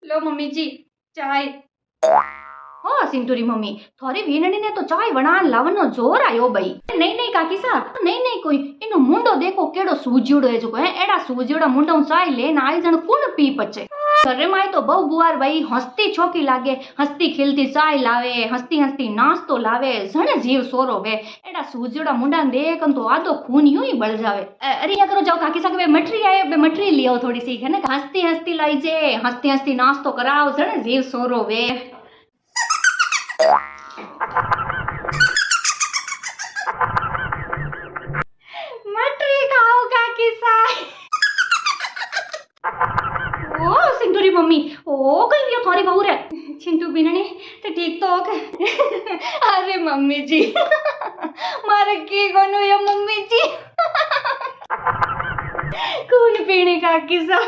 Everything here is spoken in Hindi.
लो मम्मी जी चाय। हाँ सिंटूरी मम्मी थोड़ी वीनणी ने तो चाय बनान लावनो जोर आयो भाई। नहीं नहीं काकी सा नहीं नहीं कोई इनो मुंडो देखो केड़ो सूजियोड़ो है जो है एड़ा सूजियोड़ा मुंडा चाय लेन आई जण कोण पी पचे। घरे माई तो बहु बुआर भाई हंसती छोकी लागे हंसती खिलती चाय लावे हंसती हंसती नाश्तो लावे जने जीव सोरो वे एड़ा सूजियोड़ा मुंडा देख तो आधो खून यूं ही बढ़ जावे। अरे या करो जाओ काकी सा के मठरी आए बे मठरी लियो थोड़ी सी है ना हंसती हंसती लाई जे हंसती हंसती नाश्तो कराओ जने जीव सोरो वे। मटरी खाओ काकी सा। ओ सिंधुरी मम्मी ओ कहीं ये थारी बहू रे चिंटू बिनने तो ठीक तो होके। अरे मम्मी जी मारे की कोनु ये मम्मी जी कौन पीने काकी सा।